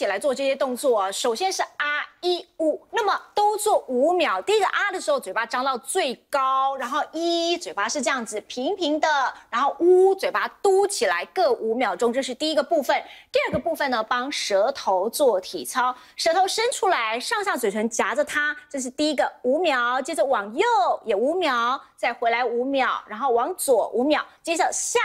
来做这些动作啊。首先是啊一呜，那么都做5秒。第一个啊的时候，嘴巴张到最高，然后嘴巴是这样子平平的，然后呜嘴巴嘟起来，各5秒钟，这是第一个部分。第二个部分呢，帮舌头做体操，舌头伸出来，上下嘴唇夹着它，这是第一个5秒。接着往右也5秒，再回来5秒，然后往左5秒，接着下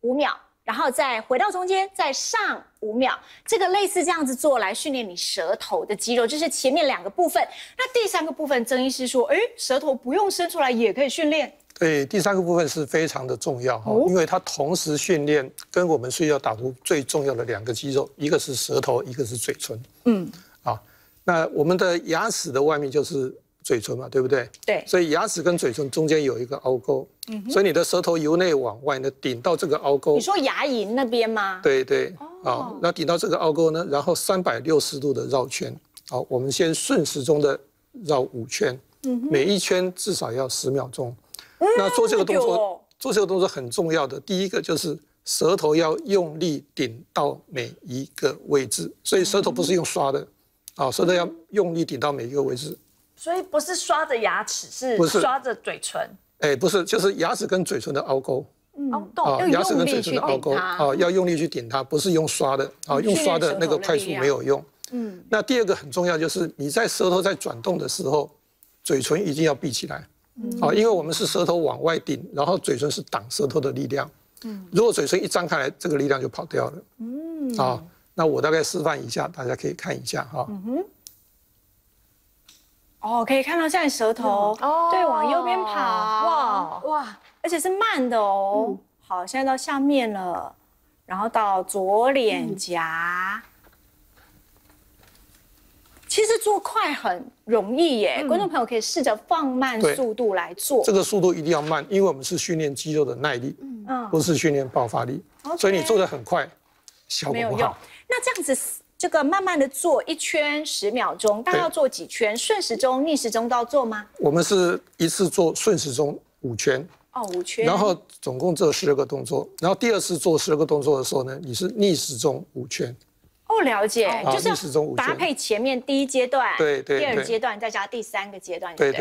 5秒。然后再回到中间，再上5秒，这个类似这样子做来训练你舌头的肌肉，这是前面2个部分。那第3个部分，曾医师说，舌头不用伸出来也可以训练。对，第3个部分是非常的重要哈，因为它同时训练跟我们睡觉打呼最重要的2个肌肉，一个是舌头，一个是嘴唇。那我们的牙齿的外面就是嘴唇嘛，对不对？对。所以牙齿跟嘴唇中间有一个凹沟，所以你的舌头由内往外呢顶到这个凹沟。你说牙龈那边吗？对对。那顶到这个凹沟呢，然后360度的绕圈。好，我们先顺时钟的绕5圈，每一圈至少要10秒钟。那做这个动作很重要的，第一个就是舌头要用力顶到每一个位置，所以舌头不是用刷的，舌头要用力顶到每一个位置。所以不是刷着牙齿，是刷着嘴唇。不是，就是牙齿跟嘴唇的凹沟。牙齿跟嘴唇的凹沟要用力去顶它，不是用刷的用刷的那个快速没有用。那第2个很重要，就是你在舌头在转动的时候，嘴唇一定要闭起来。因为我们是舌头往外顶，然后嘴唇是挡舌头的力量。如果嘴唇一张开来，这个力量就跑掉了。那我大概示范一下，大家可以看一下哈。可以看到现在舌头对往右边跑，哇，而且是慢的哦。好，现在到下面了，然后到左脸颊。其实做快很容易耶，观众朋友可以试着放慢速度来做。这个速度一定要慢，因为我们是训练肌肉的耐力，不是训练爆发力，所以你做得很快，效果不好。那这样子。这个慢慢的做1圈10秒钟，大概要做几圈？顺时钟、逆时钟都要做吗？我们是一次做顺时钟5圈，5圈，然后总共做12个动作，然后第2次做12个动作的时候呢，你是逆时钟5圈。了解，就是逆时钟5圈搭配前面第1阶段，对，第2阶段再加第3个阶段，对。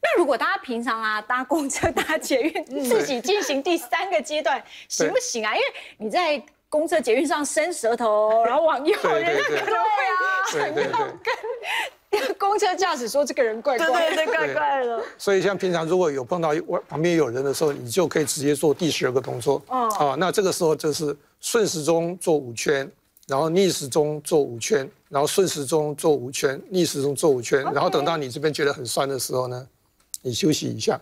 那如果大家平常搭公车、搭捷运，自己进行第3个阶段，行不行啊？因为你在公车、捷运上伸舌头，然后往右，人家可能会想要跟公车驾驶说这个人怪怪的，怪怪的。所以像平常如果有碰到旁边有人的时候，你就可以直接做第12个动作。那这个时候就是顺时钟做5圈，然后逆时钟做5圈，然后顺时钟做5圈，逆时钟做5圈，然后等到你这边觉得很酸的时候呢，你休息一下，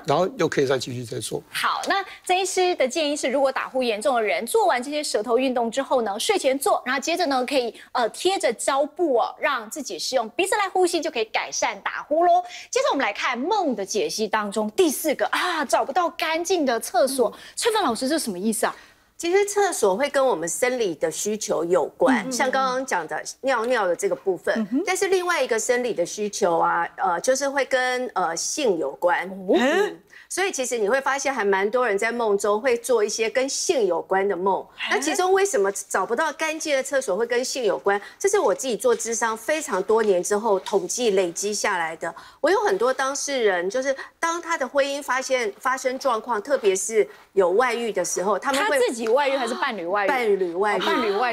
然后又可以再继续再做。好，那曾医师的建议是，如果打呼严重的人做完这些舌头运动之后呢，睡前做，然后接着呢可以贴着胶布让自己使用鼻子来呼吸，就可以改善打呼咯。接着我们来看梦的解析当中第4个找不到干净的厕所，翠芬老师这是什么意思啊？其实厕所会跟我们生理的需求有关，像刚刚讲的尿尿的这个部分，但是另外一个生理的需求就是会跟性有关。所以其实你会发现，还蛮多人在梦中会做一些跟性有关的梦。那其中为什么找不到干净的厕所会跟性有关？这是我自己做諮商非常多年之后统计累积下来的。我有很多当事人，就是当他的婚姻发生状况，特别是有外遇的时候，他们会自己外遇还是伴侣外遇？伴侣外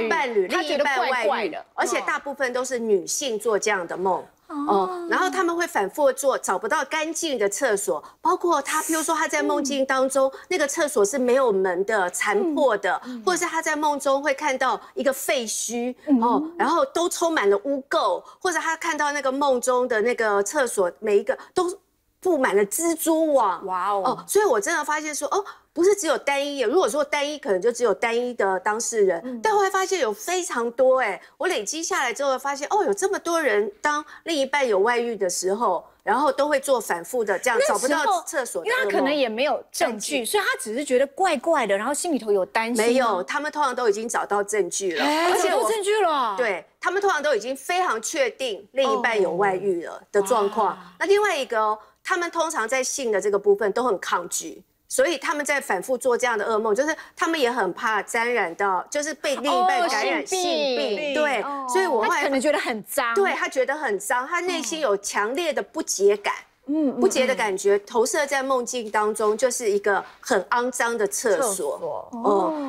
遇，伴侣他觉得怪的，而且大部分都是女性做这样的梦。然后他们会反复做，找不到干净的厕所，包括他，譬如说他在梦境当中，那个厕所是没有门的、残破的，或者是他在梦中会看到一个废墟，然后都充满了污垢，或者他看到那个梦中的那个厕所每一个都布满了蜘蛛网。哇哦！所以我真的发现说，不是只有单一，如果说单一，可能就只有单一的当事人，但后来发现有非常多我累积下来之后发现，有这么多人，当另一半有外遇的时候，然后都会做反复的这样找不到厕所的噩梦，因为他可能也没有证据，所以他只是觉得怪怪的，然后心里头有担心。没有，他们通常都已经找到证据了，而且有证据了。对，他们通常都已经非常确定另一半有外遇了的状况。那另外一个他们通常在性的这个部分都很抗拒。所以他们在反复做这样的噩梦，就是他们也很怕沾染到，就是被另一半感染性病。对，所以我后来可能觉得很脏，对他觉得很脏，他内心有强烈的不洁感。不洁的感觉投射在梦境当中，就是一个很肮脏的厕所。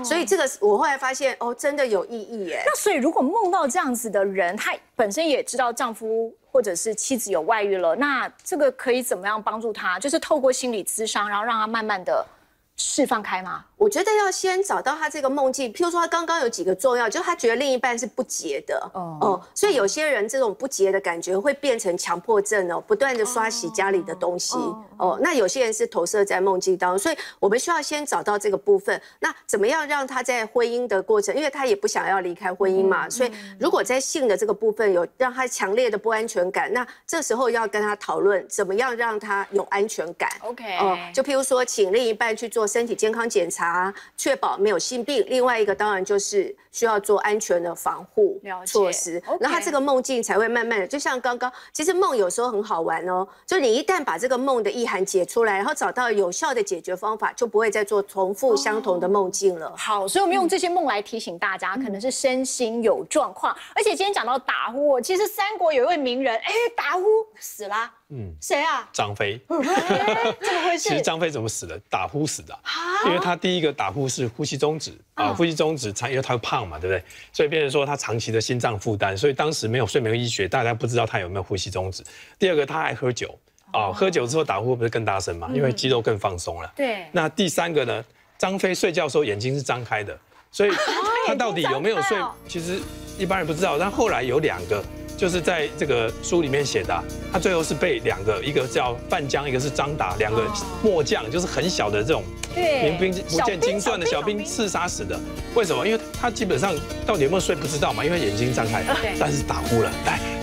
所以这个我后来发现，真的有意义耶。那所以如果梦到这样子的人，她本身也知道丈夫或者是妻子有外遇了，那这个可以怎么样帮助她？就是透过心理咨商，然后让她慢慢的释放开吗？我觉得要先找到他这个梦境，譬如说他刚刚有几个重要，就是他觉得另一半是不洁的，所以有些人这种不洁的感觉会变成强迫症不断的刷洗家里的东西，那有些人是投射在梦境当中，所以我们需要先找到这个部分。那怎么样让他在婚姻的过程，因为他也不想要离开婚姻嘛，所以如果在性的这个部分有让他强烈的不安全感，那这时候要跟他讨论怎么样让他有安全感。OK，就譬如说请另一半去做身体健康检查。确保没有性病，另外一个当然就是需要做安全的防护措施，然后他这个梦境才会慢慢的，就像刚刚，其实梦有时候很好玩就你一旦把这个梦的意涵解出来，然后找到有效的解决方法，就不会再做重复相同的梦境了。好，所以我们用这些梦来提醒大家，可能是身心有状况。而且今天讲到打呼，其实三国有一位名人，打呼死了。谁啊？张飞。怎么回事？其实张飞怎么死的？打呼死的。因为他第一个打呼是呼吸中止呼吸中止因为他胖嘛，对不对？所以变成说他长期的心脏负担，所以当时没有睡眠医学，大家不知道他有没有呼吸中止。第二个他爱喝酒喝酒之后打呼不是更大声嘛？因为肌肉更放松了。对。那第三个呢？张飞睡觉的时候眼睛是张开的，所以他到底有没有睡，其实一般人不知道。但后来有2个。就是在这个书里面写的他最后是被2个，一个叫范江，一个是张达，2个末将，就是很小的这种民兵不见经传的小兵刺杀死的。为什么？因为他基本上到底有没有睡不知道嘛，因为眼睛张开，但是打呼了。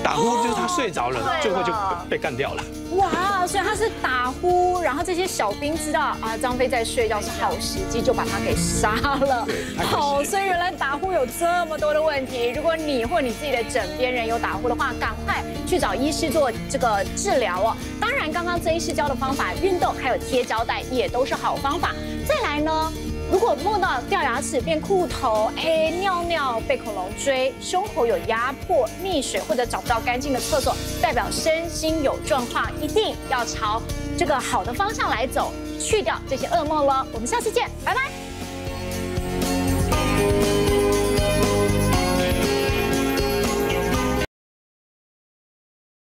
打呼就是他睡着了，最后就被干掉了。哇，所以他是打呼，然后这些小兵知道张飞在睡觉是好时机，就把他给杀了。好，所以原来打呼有这么多的问题。如果你或你自己的枕边人有打呼的话，赶快去找医师做这个治疗当然，刚刚曾医师教的方法，运动还有贴胶带也都是好方法。再来呢，如果梦到掉牙齿、变裤头、尿尿、被恐龙追、胸口有压迫、溺水或者找不到干净的厕所，代表身心有状况，一定要朝这个好的方向来走，去掉这些噩梦了。我们下次见，拜拜。